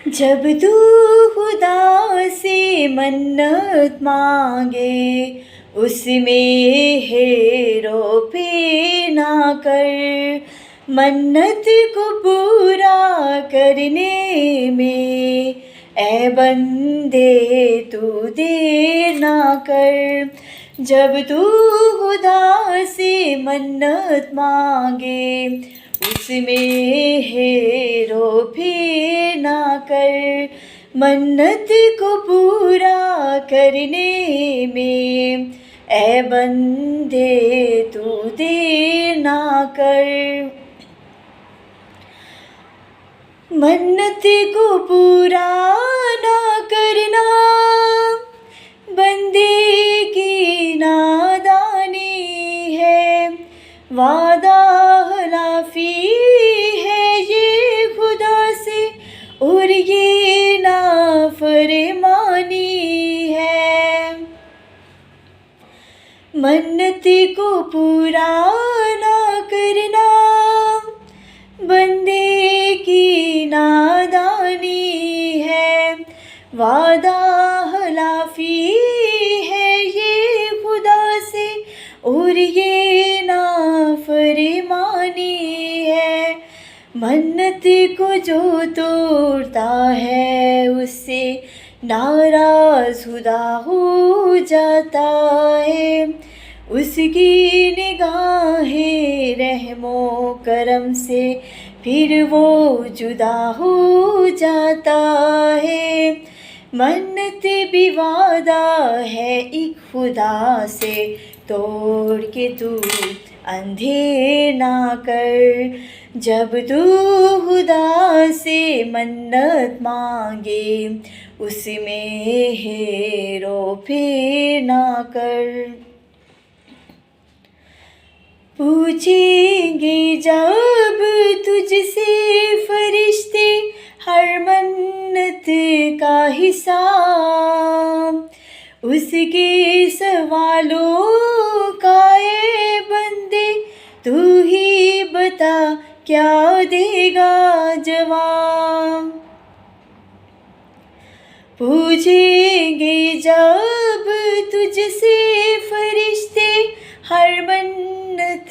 जब तू खुदा से मन्नत मांगे, उसमें हेरो फेर ना कर। मन्नत को पूरा करने में ए बंदे तू देर ना कर। जब तू खुदा से मन्नत मांगे, उसमें हेरो फेर ना कर। मन्नत को पूरा करने में ए बंदे तू देर ना कर। मन्नत को पूरा ना करना बंदे की नादानी है। वादा खिलाफी है ये खुदा से, और ये नाफरमानी है। मन्नत को पूरा ना करना बंदे की नादानी है। वादा खिलाफी है ये खुदा से, और ये नाफरमानी है। मन्नत को जो तोड़ता है, उससे नाराज़ खुदा हो जाता है। उसकी निगाहें रहमो करम से फिर वो जुदा हो जाता है। मन्नत भी वादा है एक खुदा से, तोड़ के तू अंधेर ना कर। जब तू खुदा से मन्नत मांगे, उसमें हेरो फेर ना कर। पूछेंगे जब तुझसे फरिश्ते हर मन्नत का हिसाब, उसके सवालों का ए बंदे तू ही बता क्या देगा जवाब। पूछेंगे जब तुझसे फरिश्ते हर मन्नत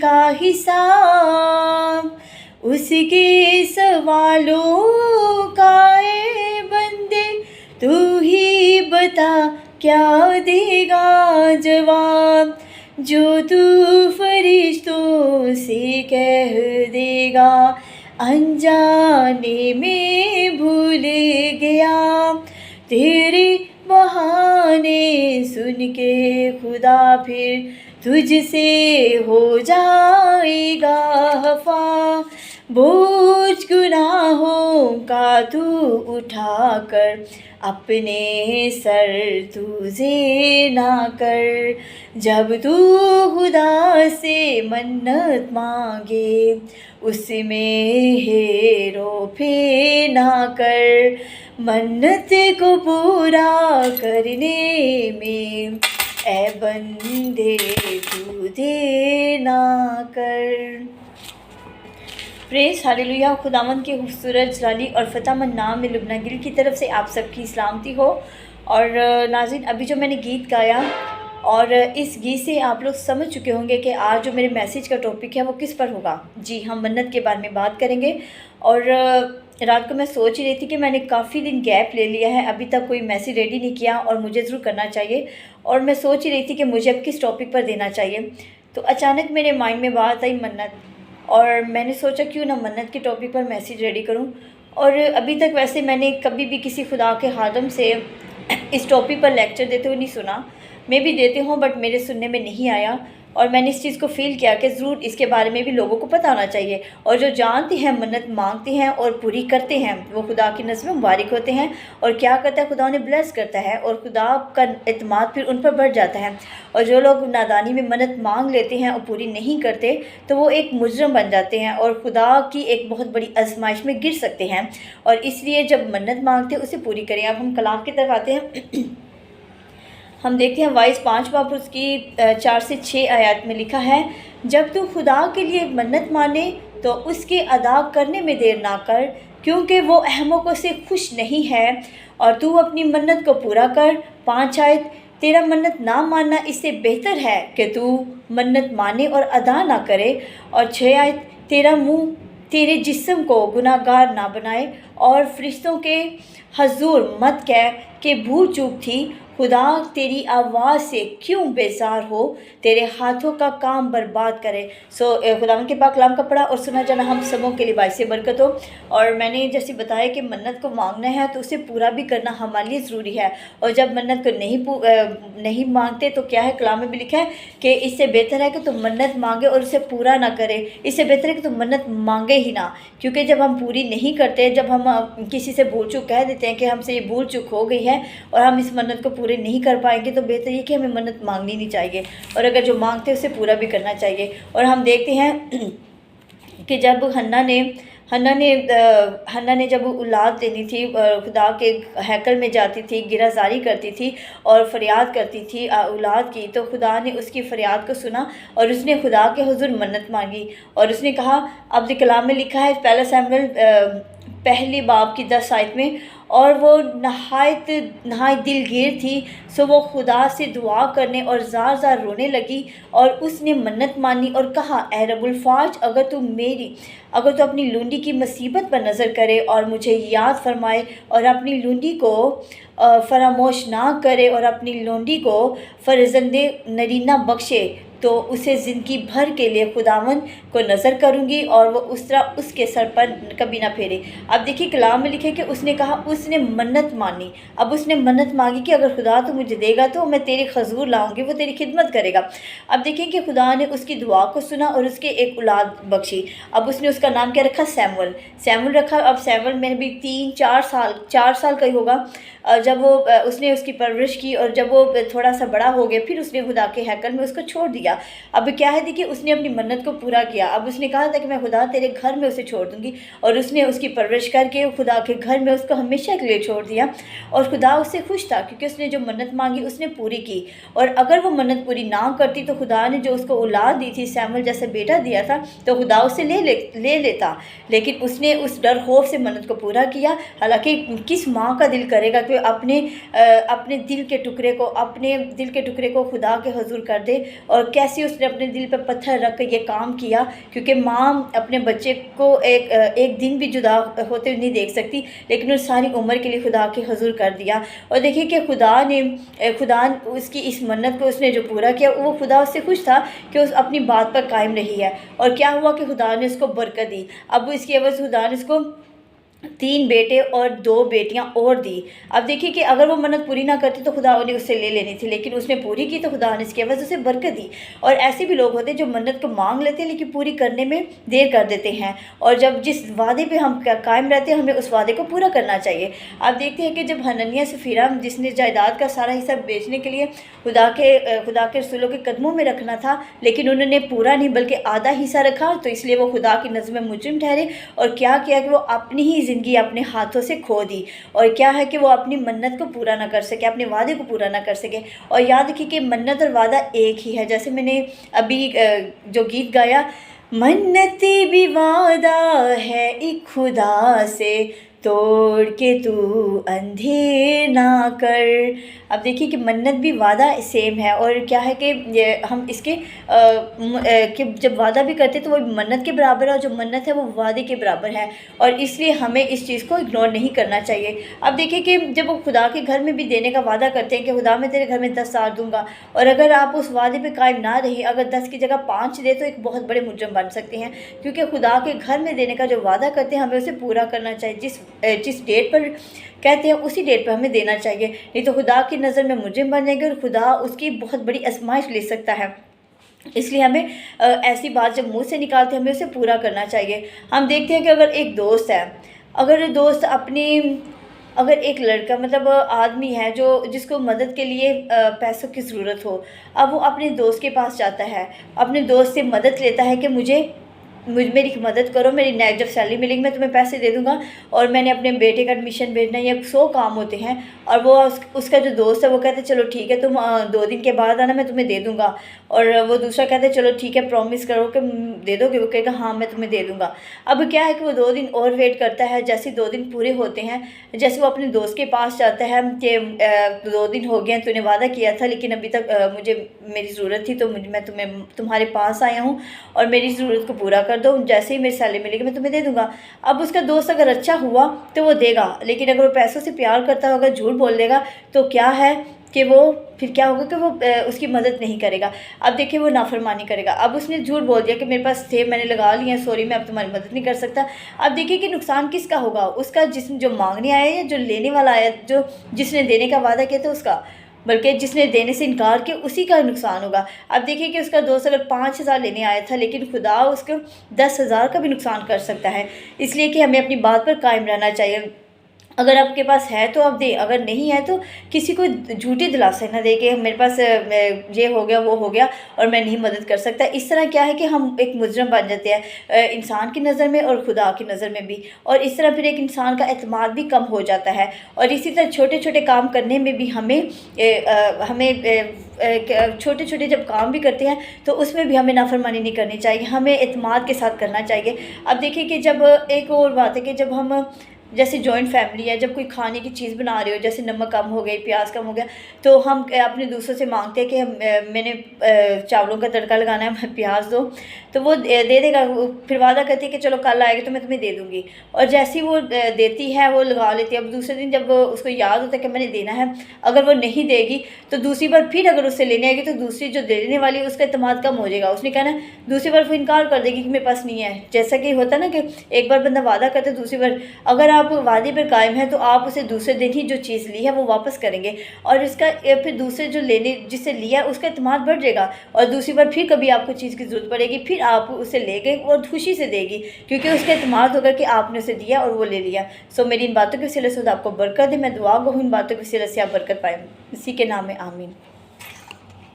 का हिसाब, उसके सवालों का ए बंदे तू ही बता क्या देगा जवाब। जो तू फरिश्तों से कह देगा, अनजाने में भूल गया। तेरे बहाने सुन के खुदा फिर तुझसे हो जाएगा खफा। बोझ गुनाहों का तू उठाकर अपने सर तुझे ना कर। जब तू खुदा से मन्नत मांगे, उसमें हेरो फेर ना कर। मन्नत को पूरा करने में ए बंदे तू देर ना कर। Press hallelujah. खुदावंद के खूबसूरत जलाली और फतेहमंद नाम में लुबना गिल की तरफ से आप सबकी सलामती हो। और नाज़रीन, अभी जो मैंने गीत गाया और इस गीत से आप लोग समझ चुके होंगे कि आज जो मेरे मैसेज का टॉपिक है वो किस पर होगा। जी, हम मन्नत के बारे में बात करेंगे। और रात को मैं सोच ही रही थी कि मैंने काफ़ी दिन गैप ले लिया है, अभी तक कोई मैसेज रेडी नहीं किया और मुझे ज़रूर करना चाहिए। और मैं सोच ही रही थी कि मुझे अब किस टॉपिक पर देना चाहिए, तो अचानक मेरे माइंड में बात आई मन्नत, और मैंने सोचा क्यों ना मन्नत के टॉपिक पर मैसेज रेडी करूं। और अभी तक वैसे मैंने कभी भी किसी खुदा के खादम से इस टॉपिक पर लेक्चर देते हुए नहीं सुना। मैं भी देते हूँ बट मेरे सुनने में नहीं आया, और मैंने इस चीज़ को फ़ील किया कि ज़रूर इसके बारे में भी लोगों को पता होना चाहिए। और जो जानते हैं, मन्नत मांगते हैं और पूरी करते हैं, वो खुदा की नज़र में मुबारक होते हैं। और क्या करता है, खुदा उन्हें ब्लेस करता है और खुदा का एतमाद फिर उन पर बढ़ जाता है। और जो लोग नादानी में मन्नत मांग लेते हैं और पूरी नहीं करते, तो वो एक मुजरम बन जाते हैं और खुदा की एक बहुत बड़ी आजमाइश में गिर सकते हैं। और इसलिए जब मन्नत मांगते हैं उसे पूरी करें। अब हम कलाम की तरफ आते हैं। हम देखते हैं वाइस 5 बाब उसकी 4 से 6 आयत में लिखा है, जब तू खुदा के लिए मन्नत माने तो उसके अदा करने में देर ना कर, क्योंकि वो अहमकों से खुश नहीं है। और तू अपनी मन्नत को पूरा कर। 5 आयत, तेरा मन्नत ना मानना इससे बेहतर है कि तू मन्नत माने और अदा ना करे। और 6 आयत, तेरा मुंह तेरे जिस्म को गुनाहगार ना बनाए और फरिश्तों के हजूर मत कह कि भूल चूक थी। खुदा तेरी आवाज़ से क्यों बेजार हो, तेरे हाथों का काम बर्बाद करे। खुदावंद के पाक कलाम का पढ़ा और सुना जाना हम सबों के लिए बाइस बरकत हो। और मैंने जैसे बताया कि मन्नत को मांगना है तो उसे पूरा भी करना हमारे लिए ज़रूरी है। और जब मन्नत को नहीं मांगते तो क्या है, कलाम में भी लिखा है कि इससे बेहतर है कि तुम मन्नत मांगे और उसे पूरा ना करे। इससे बेहतर है कि तुम मन्नत मांगे ही ना, क्योंकि जब हम पूरी नहीं करते, जब हम किसी से भूल चूक कह देते हैं कि हमसे ये भूल चूक हो गई है और हम इस मन्नत को पूरे नहीं कर पाएंगे, तो बेहतर ये कि हमें मन्नत मांगनी नहीं चाहिए और अगर जो मांगते हैं उसे पूरा भी करना चाहिए। और हम देखते हैं कि जब हन्ना ने जब औलाद देनी थी, खुदा के हैकल में जाती थी, गिराजारी करती थी और फरियाद करती थी औलाद की, तो खुदा ने उसकी फ़रियाद को सुना और उसने खुदा के हुज़ूर मन्नत मांगी। और उसने कहा, अब कलाम में लिखा है पहला शमूएल पहली बाब की 10 आयत में, और वो नहायत दिलगीर थी, सो वो खुदा से दुआ करने और ज़ार ज़ार रोने लगी। और उसने मन्नत मानी और कहा, ए रब्बुल फ़ाज, अगर तू अपनी लूंडी की मुसीबत पर नज़र करे और मुझे याद फरमाए और अपनी लूंडी को फरामोश ना करे और अपनी लूंडी को फ़र्ज़ंदे नरीना बख्शे, तो उसे ज़िंदगी भर के लिए खुदावन को नज़र करूँगी और वो उस तरह उसके सर पर कभी ना फेरे। अब देखिए कलाम में लिखे कि उसने कहा, उसने मन्नत मानी। अब उसने मन्नत मांगी कि अगर खुदा तो मुझे देगा तो मैं तेरी खजूर लाऊंगी, वो तेरी खिदमत करेगा। अब देखिए कि खुदा ने उसकी दुआ को सुना और उसके एक औलाद बख्शी। अब उसने उसका नाम क्या रखा, सैमुअल रखा। अब सैमुअल में भी 4 साल का ही होगा जब वो उसने उसकी परवरिश की, और जब वो थोड़ा सा बड़ा हो गया फिर उसने खुदा के हैकल में उसको छोड़ दिया। अब क्या है, देखिए उसने अपनी मन्नत को पूरा किया। अब उसने कहा था कि मैं खुदा तेरे घर में उसे छोड़ दूंगी, और उसने उसकी परवरिश करके खुदा के घर में उसको हमेशा के लिए छोड़ दिया। और खुदा उससे खुश था क्योंकि उसने जो मन्नत मांगी उसने पूरी की। और अगर वो मन्नत पूरी ना करती तो खुदा ने जो उसको औलाद दी थी, सैमुअल जैसे बेटा दिया था, तो खुदा उसे ले लेता, लेकिन उसने उस डर खौफ से मन्नत को पूरा किया। हालांकि किस माँ का दिल करेगा कि अपने दिल के टुकड़े को खुदा के हुजूर कर दे, और कैसे उसने अपने दिल पर पत्थर रख कर ये काम किया, क्योंकि माँ अपने बच्चे को एक दिन भी जुदा होते हुए नहीं देख सकती, लेकिन उस सारी उम्र के लिए खुदा के हुजूर कर दिया। और देखिए कि खुदा उसकी इस मन्नत को उसने जो पूरा किया, वो खुदा उससे खुश था कि उस अपनी बात पर कायम रही है। और क्या हुआ कि खुदा ने उसको बरकत दी। अब इसकी एवज़ खुदा ने उसको 3 बेटे और 2 बेटियां और दी। अब देखिए कि अगर वो मन्नत पूरी ना करती तो खुदा ने उससे ले लेनी थी, लेकिन उसने पूरी की तो खुदा ने इसकी एवज़ उसे बरकत दी। और ऐसे भी लोग होते हैं जो मन्नत को मांग लेते हैं लेकिन पूरी करने में देर कर देते हैं, और जब जिस वादे पे हम कायम रहते हैं हमें उस वादे को पूरा करना चाहिए। आप देखते हैं कि जब हनन्याह सफीरा, जिसने जायदाद का सारा हिस्सा बेचने के लिए खुदा के रसूलों के कदमों में रखना था, लेकिन उन्होंने पूरा नहीं बल्कि आधा हिस्सा रखा, तो इसलिए वो खुदा की नज़र में मुजरिम ठहरे। और क्या किया कि वो अपनी ही ज़िंदगी अपने हाथों से खो दी, और क्या है कि वो अपनी मन्नत को पूरा ना कर सके, अपने वादे को पूरा ना कर सके। और याद रखिए कि मन्नत और वादा एक ही है। जैसे मैंने अभी जो गीत गाया, मन्नती भी वादा है एक खुदा से, तोड़ के तू अंधेर ना कर। अब देखिए कि मन्नत भी वादा सेम है, और क्या है कि हम इसके कि जब वादा भी करते तो वो मन्नत के बराबर है, और जो मन्नत है वो वादे के बराबर है, और इसलिए हमें इस चीज़ को इग्नोर नहीं करना चाहिए। अब देखिए कि जब वो खुदा के घर में भी देने का वादा करते हैं कि खुदा मैं तेरे घर में 10 साल दूंगा, और अगर आप उस वादे पे कायम ना रही, अगर 10 की जगह 5 दे तो एक बहुत बड़े मुजरिम बन सकते हैं, क्योंकि खुदा के घर में देने का जो वादा करते हैं हमें उसे पूरा करना चाहिए। जिस डेट पर कहते हैं उसी डेट पर हमें देना चाहिए, नहीं तो खुदा की नज़र में मुजरिम बन जाएंगे और खुदा उसकी बहुत बड़ी आजमाइश ले सकता है। इसलिए हमें ऐसी बात जब मुंह से निकालते हैं हमें उसे पूरा करना चाहिए। हम देखते हैं कि अगर एक दोस्त है, अगर एक लड़का मतलब आदमी है जिसको मदद के लिए पैसों की ज़रूरत हो, अब वो अपने दोस्त के पास जाता है, अपने दोस्त से मदद लेता है कि मुझे मेरी मदद करो, मेरी नेक्स्ट जब सैलरी मिलेगी मैं तुम्हें पैसे दे दूँगा, और मैंने अपने बेटे का एडमिशन भेजना है, या 100 काम होते हैं। और वो उसका जो दोस्त है वो कहता है चलो ठीक है, तुम 2 दिन के बाद आना, मैं तुम्हें दे दूँगा। और वो दूसरा कहता है चलो ठीक है, प्रॉमिस करो कि दे दोगे? वो कहेगा हाँ मैं तुम्हें दे दूँगा। अब क्या है कि वो 2 दिन और वेट करता है। जैसे 2 दिन पूरे होते हैं, जैसे वो अपने दोस्त के पास जाता है कि 2 दिन हो गए हैं, तूने वादा किया था लेकिन अभी तक मुझे मेरी ज़रूरत थी, तो मैं तुम्हारे पास आया हूँ और मेरी ज़रूरत को पूरा कर दो, जैसे ही मेरी सैलरी मिलेगी मैं तुम्हें दे दूँगा। अब उसका दोस्त अगर अच्छा हुआ तो वो देगा, लेकिन अगर वो पैसों से प्यार करता होगा, झूठ बोल देगा, तो क्या है कि वो फिर क्या होगा कि वो उसकी मदद नहीं करेगा। अब देखिए वो नाफरमानी करेगा। अब उसने झूठ बोल दिया कि मेरे पास थे, मैंने लगा लिए हैं, सॉरी मैं अब तुम्हारी मदद नहीं कर सकता। अब देखिए कि नुकसान किसका होगा, उसका जो मांगने आया या जो लेने वाला आया, जो जिसने देने का वादा किया था उसका, बल्कि जिसने देने से इनकार किया उसी का नुकसान होगा। अब देखिए कि उसका दोस्त अगर 5,000 लेने आया था, लेकिन खुदा उसको 10,000 का भी नुकसान कर सकता है। इसलिए कि हमें अपनी बात पर कायम रहना चाहिए। अगर आपके पास है तो आप दें, अगर नहीं है तो किसी को झूठी दिलासा ना दे कि मेरे पास ये हो गया वो हो गया और मैं नहीं मदद कर सकता। इस तरह क्या है कि हम एक मुजरम बन जाते हैं इंसान की नज़र में और खुदा की नज़र में भी, और इस तरह फिर एक इंसान का एतमाद भी कम हो जाता है। और इसी तरह छोटे छोटे काम करने में भी हमें छोटे छोटे जब काम भी करते हैं तो उसमें भी हमें नाफरमानी नहीं करनी चाहिए, हमें एतमाद के साथ करना चाहिए। अब देखिए कि जब एक और बात है कि जब हम जैसे जॉइंट फैमिली है, जब कोई खाने की चीज़ बना रहे हो, जैसे नमक कम हो गई, प्याज कम हो गया, तो हम अपने दूसरों से मांगते हैं कि मैंने चावलों का तड़का लगाना है, प्याज दो, तो वो दे देगा। फिर वादा करती है कि चलो कल आएगा तो मैं तुम्हें दे दूँगी, और जैसे ही वो देती है वो लगा लेती है। अब दूसरे दिन जब उसको याद होता है कि मैंने देना है, अगर वो नहीं देगी तो दूसरी बार फिर अगर उससे लेने आएगी तो दूसरी जो देने वाली है उसका एतमाद कम हो जाएगा। उसने कहना दूसरी बार वो इनकार कर देगी कि मेरे पास नहीं है। जैसा कि होता है ना कि एक बार बंदा वादा करता है, दूसरी बार अगर आप वादे पर कायम हैं तो आप उसे दूसरे दिन ही जो चीज़ ली है वो वापस करेंगे, और इसका फिर दूसरे जो लेने जिससे लिया है उसका एतमाद बढ़ जाएगा, और दूसरी बार फिर कभी आपको चीज़ की ज़रूरत पड़ेगी फिर आप उसे ले गए और खुशी से देगी, क्योंकि उसका एतमाद होगा कि आपने उसे दिया और वो ले लिया। सो मेरी इन बातों के वसीले से आपको बरकत है। मैं दुआ गो हूँ इन बातों के वसीले से आप बरकत पाएँ, इसी के नाम में आमीन।